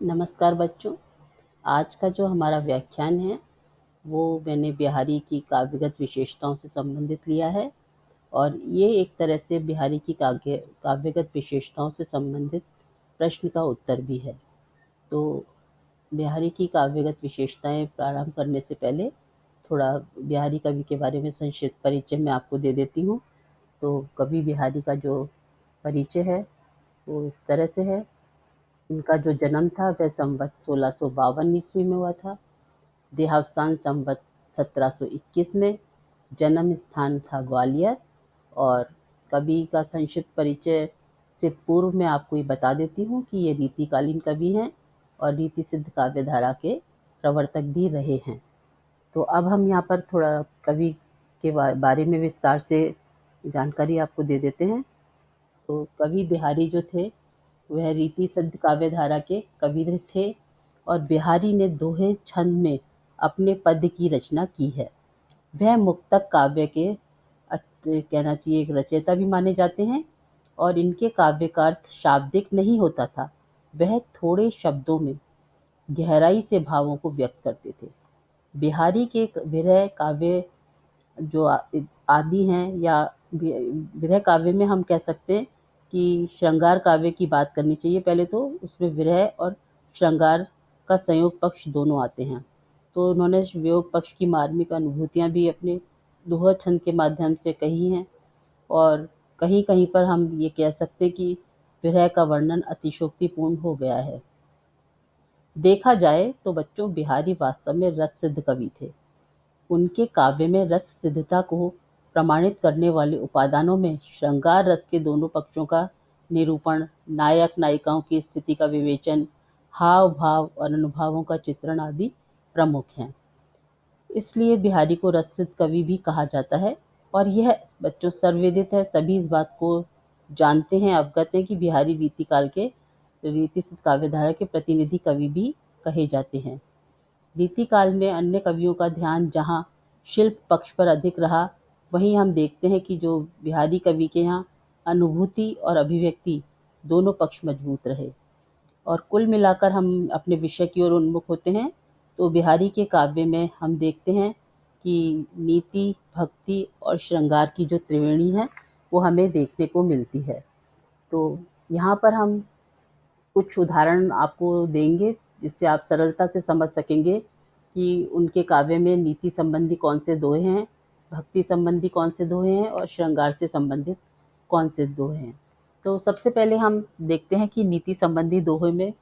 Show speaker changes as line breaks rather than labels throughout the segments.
नमस्कार बच्चों। आज का जो हमारा व्याख्यान है वो मैंने बिहारी की काव्यगत विशेषताओं से संबंधित लिया है और ये एक तरह से बिहारी की काव्यगत विशेषताओं से संबंधित प्रश्न का उत्तर भी है। तो बिहारी की काव्यगत विशेषताएं प्रारंभ करने से पहले थोड़ा बिहारी कवि के बारे में संक्षिप्त परिचय मैं आपको दे देती हूँ। तो कवि बिहारी का जो परिचय है वो इस तरह से है। इनका जो जन्म था वह संवत 1652 ईस्वी में हुआ था। देहावसान संवत 1721 में। जन्म स्थान था ग्वालियर। और कवि का संक्षिप्त परिचय से पूर्व मैं आपको ये बता देती हूँ कि ये रीतिकालीन कवि हैं और रीति सिद्ध काव्य धारा के प्रवर्तक भी रहे हैं। तो अब हम यहाँ पर थोड़ा कवि के बारे में विस्तार से जानकारी आपको दे देते हैं। तो कवि बिहारी जो थे वह रीति सिद्ध काव्य धारा के कवि थे और बिहारी ने दोहे छंद में अपने पद की रचना की है। वह मुक्तक काव्य के कहना चाहिए एक रचयिता भी माने जाते हैं और इनके काव्य का अर्थ शाब्दिक नहीं होता था। वह थोड़े शब्दों में गहराई से भावों को व्यक्त करते थे। बिहारी के विरह काव्य जो आदि हैं या विरह काव्य में हम कह सकते हैं कि श्रृंगार काव्य की बात करनी चाहिए पहले। तो उसमें विरह और श्रृंगार का संयोग पक्ष दोनों आते हैं। तो उन्होंने वियोग पक्ष की मार्मिक अनुभूतियाँ भी अपने दोहा छंद के माध्यम से कही हैं और कहीं कहीं पर हम ये कह सकते हैं कि विरह का वर्णन अतिशोक्तिपूर्ण हो गया है। देखा जाए तो बच्चों बिहारी वास्तव में रस सिद्ध कवि थे। उनके काव्य में रस सिद्धता को प्रमाणित करने वाले उपादानों में श्रृंगार रस के दोनों पक्षों का निरूपण, नायक नायिकाओं की स्थिति का विवेचन, हाव भाव और अनुभवों का चित्रण आदि प्रमुख हैं। इसलिए बिहारी को रस सिद्ध कवि भी कहा जाता है और यह बच्चों सर्वविदित है। सभी इस बात को जानते हैं, अवगत हैं कि बिहारी रीतिकाल के रीति सिद्ध काव्यधारा के प्रतिनिधि कवि भी कहे जाते हैं। रीतिकाल में अन्य कवियों का ध्यान जहाँ शिल्प पक्ष पर अधिक रहा, वहीं हम देखते हैं कि जो बिहारी कवि के यहाँ अनुभूति और अभिव्यक्ति दोनों पक्ष मजबूत रहे। और कुल मिलाकर हम अपने विषय की ओर उन्मुख होते हैं तो बिहारी के काव्य में हम देखते हैं कि नीति, भक्ति और श्रृंगार की जो त्रिवेणी है वो हमें देखने को मिलती है। तो यहाँ पर हम कुछ उदाहरण आपको देंगे जिससे आप सरलता से समझ सकेंगे कि उनके काव्य में नीति संबंधी कौन से दोहे हैं, भक्ति संबंधी कौन से दोहे हैं और श्रृंगार से संबंधित कौन से दोहे हैं। तो सबसे पहले हम देखते हैं कि नीति संबंधी दोहे में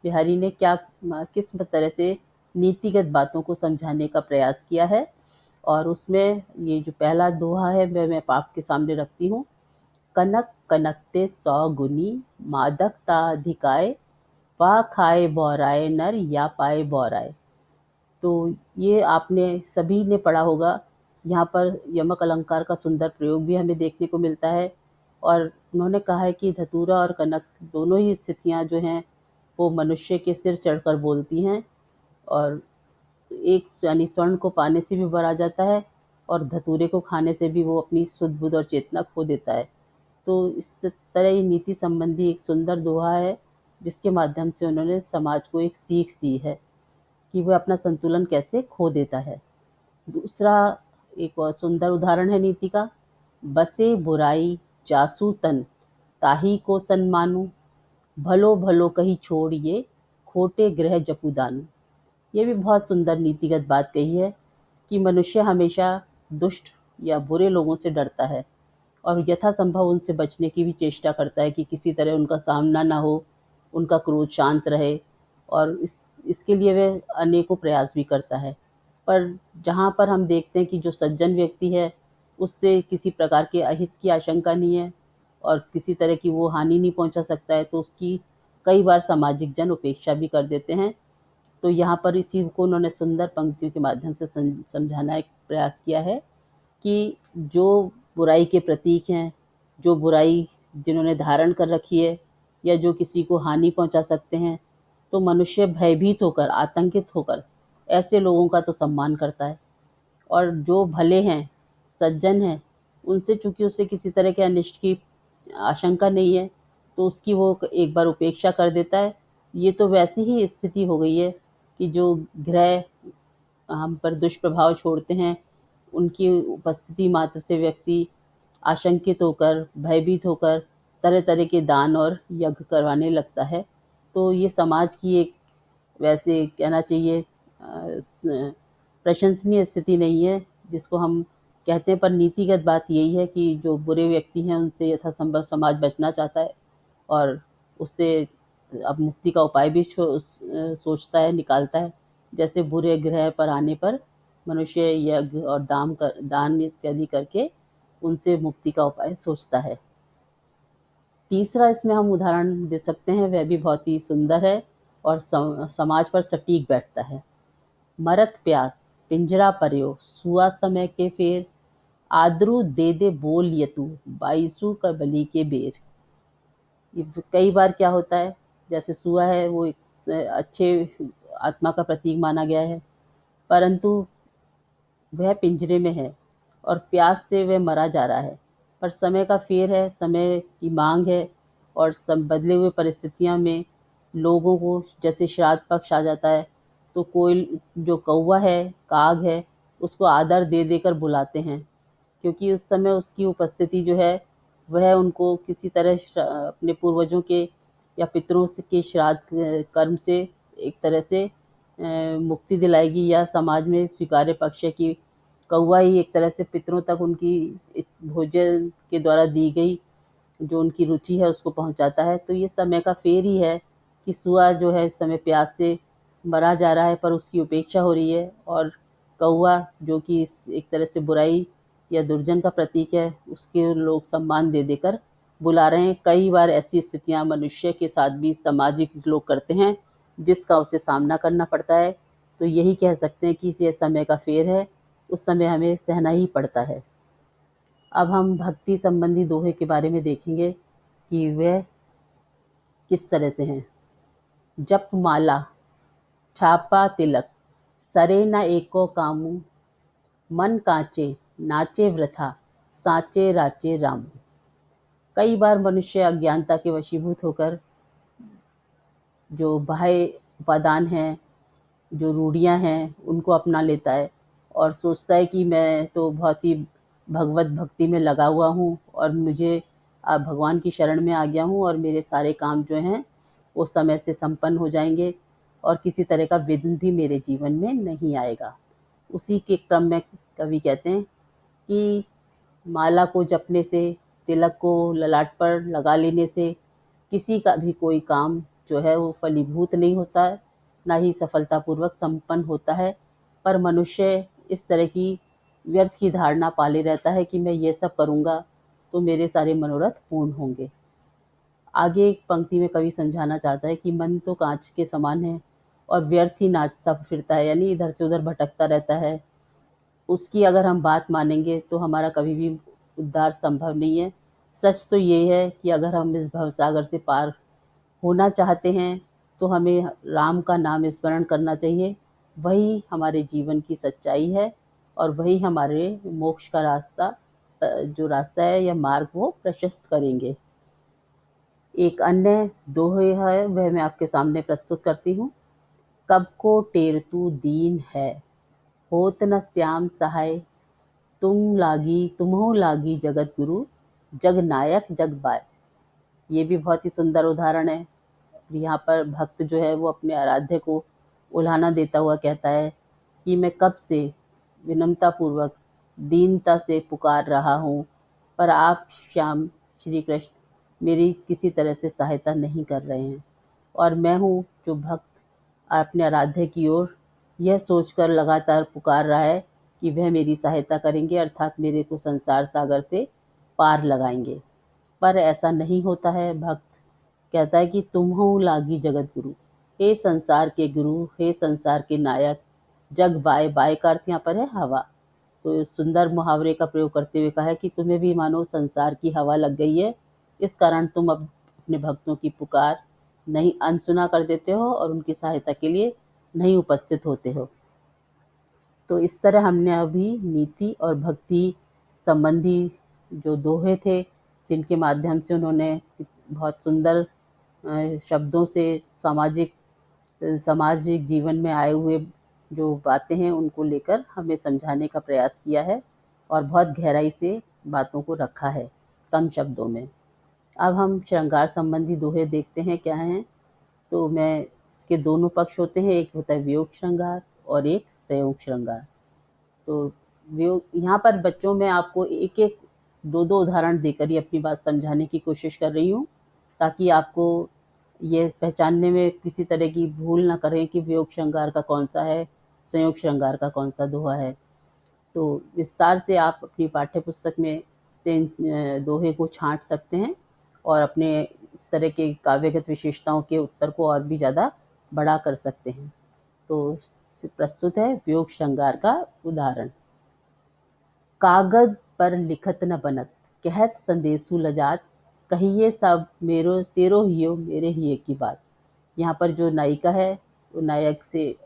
बिहारी ने किस तरह से नीतिगत बातों को समझाने का प्रयास किया है। और उसमें ये जो पहला दोहा है मैं आपके सामने रखती हूँ। कनक कनकते 100 गुनी, मादकता अधिकाय, पा खाए बौराए नर या पाए बौराए। तो ये आपने सभी ने पढ़ा होगा। यहाँ पर यमक अलंकार का सुंदर प्रयोग भी हमें देखने को मिलता है और उन्होंने कहा है कि धतूरा और कनक दोनों ही स्थितियाँ जो हैं वो मनुष्य के सिर चढ़कर बोलती हैं और एक यानी स्वर्ण को पाने से भी बरा जाता है और धतूरे को खाने से भी वो अपनी सुध बुध और चेतना खो देता है। तो इस तरह ये नीति संबंधी एक सुंदर दोहा है जिसके माध्यम से उन्होंने समाज को एक सीख दी है कि वह अपना संतुलन कैसे खो देता है। दूसरा एक और सुंदर उदाहरण है नीति का। बसे बुराई जासू तन, ताही को सन्मानु, भलो भलो कही छोड़िए, खोटे ग्रह जपुदानु। ये भी बहुत सुंदर नीतिगत बात कही है कि मनुष्य हमेशा दुष्ट या बुरे लोगों से डरता है और यथासंभव उनसे बचने की भी चेष्टा करता है कि किसी तरह उनका सामना ना हो, उनका क्रोध शांत रहे और इसके लिए वह अनेकों प्रयास भी करता है। पर जहाँ पर हम देखते हैं कि जो सज्जन व्यक्ति है उससे किसी प्रकार के अहित की आशंका नहीं है और किसी तरह की वो हानि नहीं पहुँचा सकता है, तो उसकी कई बार सामाजिक जन उपेक्षा भी कर देते हैं। तो यहाँ पर इसी को उन्होंने सुंदर पंक्तियों के माध्यम से समझाना एक प्रयास किया है कि जो बुराई के प्रतीक हैं, जो बुराई जिन्होंने धारण कर रखी है या जो किसी को हानि पहुंचा सकते हैं, तो मनुष्य भयभीत होकर, आतंकित होकर ऐसे लोगों का तो सम्मान करता है। और जो भले हैं, सज्जन हैं, उनसे चूंकि उसे किसी तरह के अनिष्ट की आशंका नहीं है तो उसकी वो एक बार उपेक्षा कर देता है ये तो वैसी ही स्थिति हो गई है कि जो ग्रह हम पर दुष्प्रभाव छोड़ते हैं, उनकी उपस्थिति मात्र से व्यक्ति आशंकित होकर, भयभीत होकर तरह-तरह के दान और यज्ञ करवाने लगता है। तो ये समाज की एक, वैसे कहना चाहिए, प्रशंसनीय स्थिति नहीं है, जिसको हम कहते हैं। पर नीतिगत बात यही है कि जो बुरे व्यक्ति हैं, उनसे यथासंभव समाज बचना चाहता है और उससे अब मुक्ति का उपाय भी सोचता है, निकालता है। जैसे बुरे ग्रह पर आने पर मनुष्य यज्ञ और दान इत्यादि करके उनसे मुक्ति का उपाय सोचता है। तीसरा इसमें हम उदाहरण दे सकते हैं, वह भी बहुत ही सुंदर है और समाज पर सटीक बैठता है। मरत प्यास पिंजरा पर्यो, सुआ समय के फेर, आदरू दे दे बोल यतु, बाईसू कर बली के बेर। ये कई बार क्या होता है, जैसे सुआ है वो एक अच्छे आत्मा का प्रतीक माना गया है, परंतु वह पिंजरे में है और प्यास से वह मरा जा रहा है। पर समय का फेर है, समय की मांग है और बदले हुए परिस्थितियां में लोगों को, जैसे श्राद्ध पक्ष आ जाता है तो कोई जो कौवा है, काग है, उसको आदर दे देकर बुलाते हैं, क्योंकि उस समय उसकी उपस्थिति जो है वह उनको किसी तरह अपने पूर्वजों के या पितरों के श्राद्ध कर्म से एक तरह से मुक्ति दिलाएगी, या समाज में स्वीकार्य पक्ष है कि कौवा ही एक तरह से पितरों तक उनकी भोजन के द्वारा दी गई जो उनकी रुचि है उसको पहुंचाता है। तो ये समय का फेर ही है कि सुआ जो है इस समय प्यास से मरा जा रहा है, पर उसकी उपेक्षा हो रही है, और कौवा जो कि एक तरह से बुराई या दुर्जन का प्रतीक है, उसके लोग सम्मान दे देकर बुला रहे हैं। कई बार ऐसी स्थितियां मनुष्य के साथ भी सामाजिक लोग करते हैं, जिसका उसे सामना करना पड़ता है। तो यही कह सकते हैं कि ये समय का फेर है, उस समय हमें सहना ही पड़ता है। अब हम भक्ति संबंधी दोहे के बारे में देखेंगे कि वह किस तरह से हैं। जप माला छापा तिलक, सरे न एको कामू, मन कांचे नाचे वृथा, साचे राचे रामू। कई बार मनुष्य अज्ञानता के वशीभूत होकर जो बाह्य उपादान हैं, जो रूढ़ियां हैं, उनको अपना लेता है और सोचता है कि मैं तो बहुत ही भगवत भक्ति में लगा हुआ हूँ और मुझे अब भगवान की शरण में आ गया हूँ और मेरे सारे काम जो हैं वो समय से संपन्न हो जाएंगे और किसी तरह का विघ्न भी मेरे जीवन में नहीं आएगा। उसी के क्रम में कवि कहते हैं कि माला को जपने से, तिलक को ललाट पर लगा लेने से किसी का भी कोई काम जो है वो फलीभूत नहीं होता है, ना ही सफलतापूर्वक संपन्न होता है। पर मनुष्य इस तरह की व्यर्थ की धारणा पाले रहता है कि मैं ये सब करूँगा तो मेरे सारे मनोरथ पूर्ण होंगे। आगे एक पंक्ति में कवि समझाना चाहता है कि मन तो कांच के समान है और व्यर्थ ही नाचता फिरता है, यानी इधर से उधर भटकता रहता है। उसकी अगर हम बात मानेंगे तो हमारा कभी भी उद्धार संभव नहीं है। सच तो ये है कि अगर हम इस भवसागर से पार होना चाहते हैं तो हमें राम का नाम स्मरण करना चाहिए। वही हमारे जीवन की सच्चाई है और वही हमारे मोक्ष का रास्ता, जो रास्ता है या मार्ग, वो प्रशस्त करेंगे। एक अन्य दोहे है, वह मैं आपके सामने प्रस्तुत करती हूँ। कब को टेरतु दीन है, होत न श्याम सहाय, तुम्हों लागी जगत गुरु, जग नायक जग बाय। ये भी बहुत ही सुंदर उदाहरण है। यहाँ पर भक्त जो है वो अपने आराध्य को उल्हाना देता हुआ कहता है कि मैं कब से विनम्रता पूर्वक दीनता से पुकार रहा हूँ, पर आप श्याम श्री कृष्ण मेरी किसी तरह से सहायता नहीं कर रहे हैं। और मैं हूँ जो भक्त अपने आराध्य की ओर यह सोचकर लगातार पुकार रहा है कि वह मेरी सहायता करेंगे, अर्थात मेरे को संसार सागर से पार लगाएंगे। पर ऐसा नहीं होता है। भक्त कहता है कि तुम्हों लागी जगत गुरु, हे संसार के गुरु, हे संसार के नायक, जग बाय, बाय का अर्थ यहाँ पर है हवा। तो सुंदर मुहावरे का प्रयोग करते हुए कहा है कि तुम्हें भी मानो संसार की हवा लग गई है, इस कारण तुम अब अपने भक्तों की पुकार नहीं अनसुना कर देते हो और उनकी सहायता के लिए नहीं उपस्थित होते हो। तो इस तरह हमने अभी नीति और भक्ति संबंधी जो दोहे थे, जिनके माध्यम से उन्होंने बहुत सुंदर शब्दों से सामाजिक जीवन में आए हुए जो बातें हैं उनको लेकर हमें समझाने का प्रयास किया है और बहुत गहराई से बातों को रखा है कम शब्दों में। अब हम श्रृंगार संबंधी दोहे देखते हैं क्या हैं। तो मैं इसके दोनों पक्ष होते हैं, एक होता है वियोग श्रृंगार और एक संयोग श्रृंगार। तो वियोग यहाँ पर बच्चों में आपको एक एक दो दो उदाहरण देकर ही अपनी बात समझाने की कोशिश कर रही हूँ, ताकि आपको ये पहचानने में किसी तरह की भूल ना करें कि वियोग श्रृंगार का कौन सा है, संयोग श्रृंगार का कौन सा दोहा है। तो विस्तार से आप अपनी पाठ्य पुस्तक में से इन दोहे को छांट सकते हैं और अपने इस तरह के काव्यगत विशेषताओं के उत्तर को और भी ज़्यादा बड़ा कर सकते हैं। तो प्रस्तुत है वियोग श्रृंगार का उदाहरण। कागज पर लिखत न बनत, कहत संदेशु लजात, कहिए सब मेरो तेरो हियो मेरे हिये की बात। यहाँ पर जो नायिका है वो नायक से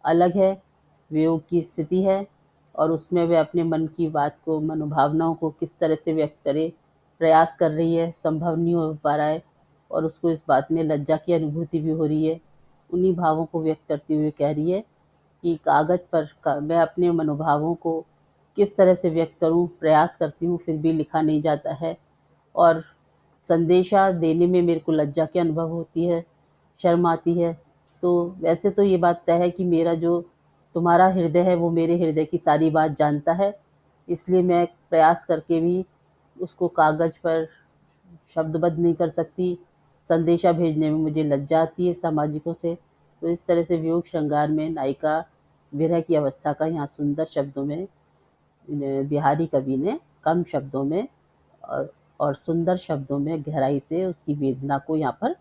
अलग है, वियोग की स्थिति है और उसमें वह अपने मन की बात को, मनोभावनाओं को किस तरह से व्यक्त करे, प्रयास कर रही है, संभव नहीं हो पा रहा है और उसको इस बात में लज्जा की अनुभूति भी हो रही है। उन्हीं भावों को व्यक्त करते हुए कह रही है कि कागज पर मैं अपने मनोभावों को किस तरह से व्यक्त करूं, प्रयास करती हूं फिर भी लिखा नहीं जाता है और संदेशा देने में मेरे को लज्जा की अनुभव होती है, शर्म आती है। तो वैसे तो ये बात तय है कि मेरा जो तुम्हारा हृदय है वो मेरे हृदय की सारी बात जानता है, इसलिए मैं प्रयास करके भी उसको कागज पर शब्दबद्ध नहीं कर सकती, संदेशा भेजने में मुझे लज्जा आती है सामाजिकों से। तो इस तरह से वियोग श्रृंगार में नायिका विरह की अवस्था का यहाँ सुंदर शब्दों में बिहारी कवि ने कम शब्दों में और सुंदर शब्दों में गहराई से उसकी वेदना को यहाँ पर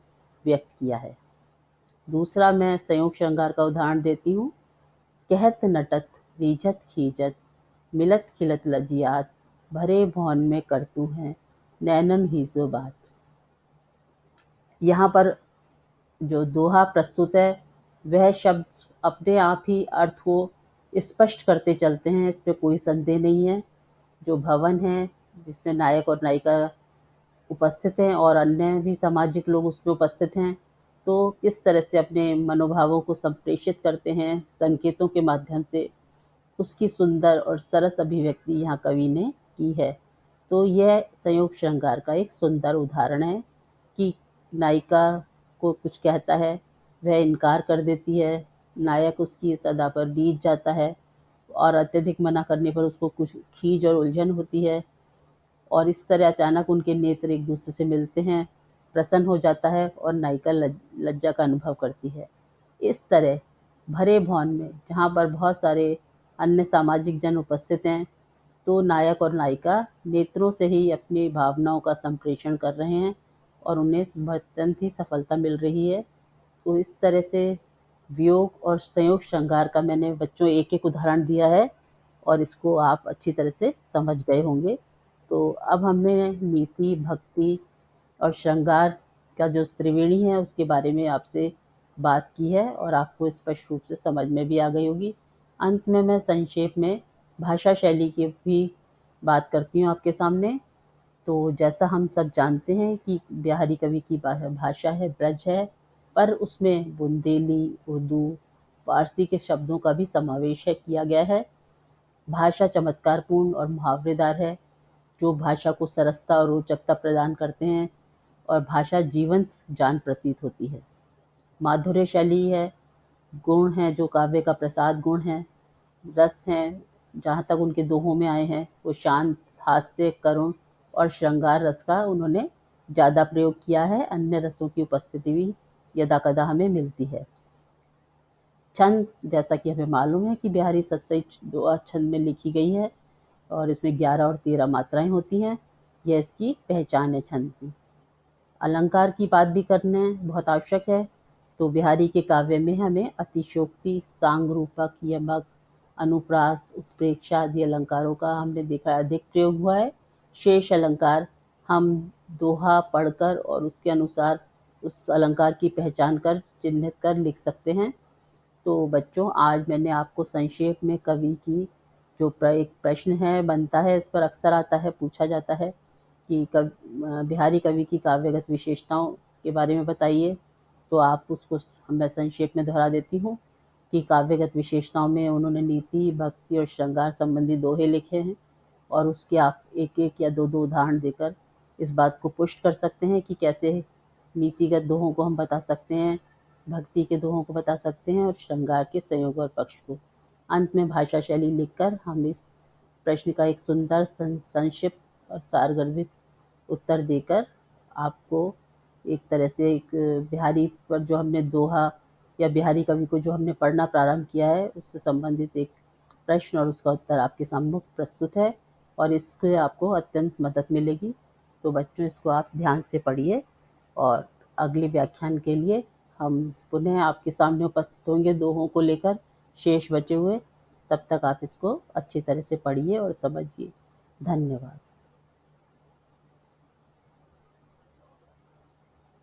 व्यक्त किया है। दूसरा मैं संयोग श्रृंगार का उदाहरण देती हूँ। कहत नटत रीझत खींचत, मिलत खिलत लजियात, भरे भौन में करतू हैं नैनन हीजो बात। यहाँ पर जो दोहा प्रस्तुत है वह शब्द अपने आप ही अर्थ को स्पष्ट करते चलते हैं, इसमें कोई संदेह नहीं है। जो भवन है जिसमें नायक और नायिका उपस्थित हैं और अन्य भी सामाजिक लोग उसमें उपस्थित हैं, तो किस तरह से अपने मनोभावों को संप्रेषित करते हैं संकेतों के माध्यम से, उसकी सुंदर और सरस अभिव्यक्ति यहाँ कवि ने की है। तो यह संयोग श्रृंगार का एक सुंदर उदाहरण है कि नायिका को कुछ कहता है, वह इनकार कर देती है, नायक उसकी इस अदा पर रीझ जाता है और अत्यधिक मना करने पर उसको कुछ खींच और उलझन होती है और इस तरह अचानक उनके नेत्र एक दूसरे से मिलते हैं, प्रसन्न हो जाता है और नायिका लज्जा का अनुभव करती है। इस तरह भरे भवन में जहाँ पर बहुत सारे अन्य सामाजिक जन उपस्थित हैं, तो नायक और नायिका नेत्रों से ही अपनी भावनाओं का संप्रेषण कर रहे हैं और उन्हें अत्यंत ही सफलता मिल रही है। तो इस तरह से वियोग और संयोग श्रृंगार का मैंने बच्चों एक एक उदाहरण दिया है और इसको आप अच्छी तरह से समझ गए होंगे। तो अब हमने नीति, भक्ति और श्रृंगार का जो त्रिवेणी है उसके बारे में आपसे बात की है और आपको स्पष्ट रूप से समझ में भी आ गई होगी। अंत में मैं संक्षेप में भाषा शैली की भी बात करती हूँ आपके सामने। तो जैसा हम सब जानते हैं कि बिहारी कवि की भाषा है ब्रज है, पर उसमें बुंदेली, उर्दू, फारसी के शब्दों का भी समावेश किया गया है। भाषा चमत्कारपूर्ण और मुहावरेदार है, जो भाषा को सरसता और रोचकता प्रदान करते हैं और भाषा जीवंत जान प्रतीत होती है। माधुर्य शैली है, गुण है जो काव्य का प्रसाद गुण है, रस हैं जहाँ तक उनके दोहों में आए हैं वो शांत, हास्य, करुण और श्रृंगार रस का उन्होंने ज़्यादा प्रयोग किया है। अन्य रसों की उपस्थिति भी यदाकदा हमें मिलती है। छंद, जैसा कि हमें मालूम है कि बिहारी सतसई दोहा छंद में लिखी गई है और इसमें 11 और 13 मात्राएं होती हैं। यह इसकी पहचान है छंद की। अलंकार की बात भी करना बहुत आवश्यक है। तो बिहारी के काव्य में हमें अतिशयोक्ति, सांगरूपक, यमक, अनुप्रास, उत्प्रेक्षा आदि अलंकारों का हमने देखा अधिक प्रयोग हुआ है। शेष अलंकार हम दोहा पढ़कर और उसके अनुसार उस अलंकार की पहचान कर चिन्हित कर लिख सकते हैं। तो बच्चों, आज मैंने आपको संक्षेप में कवि की जो एक प्रश्न है बनता है, इस पर अक्सर आता है, पूछा जाता है कि बिहारी कवि की काव्यगत विशेषताओं के बारे में बताइए। तो आप उसको मैं संक्षेप में दोहरा देती हूँ कि काव्यगत विशेषताओं में उन्होंने नीति, भक्ति और श्रृंगार संबंधी दोहे लिखे हैं, और उसके आप एक-एक या दो-दो उदाहरण देकर इस बात को पुष्ट कर सकते हैं कि कैसे नीतिगत दोहों को हम बता सकते हैं, भक्ति के दोहों को बता सकते हैं और श्रृंगार के संयोग और पक्ष को। अंत में भाषा शैली लिखकर हम इस प्रश्न का एक सुंदर संक्षिप्त और सारगर्भित उत्तर देकर आपको एक तरह से एक बिहारी पर जो हमने दोहा या बिहारी कवि को जो हमने पढ़ना प्रारंभ किया है, उससे संबंधित एक प्रश्न और उसका उत्तर आपके सामने प्रस्तुत है, और इससे आपको अत्यंत मदद मिलेगी। तो बच्चों, इसको आप ध्यान से पढ़िए, और अगले व्याख्यान के लिए हम पुनः आपके सामने उपस्थित होंगे दोहों को लेकर शेष बचे हुए। तब तक आप इसको अच्छी तरह से पढ़िए और समझिए। धन्यवाद।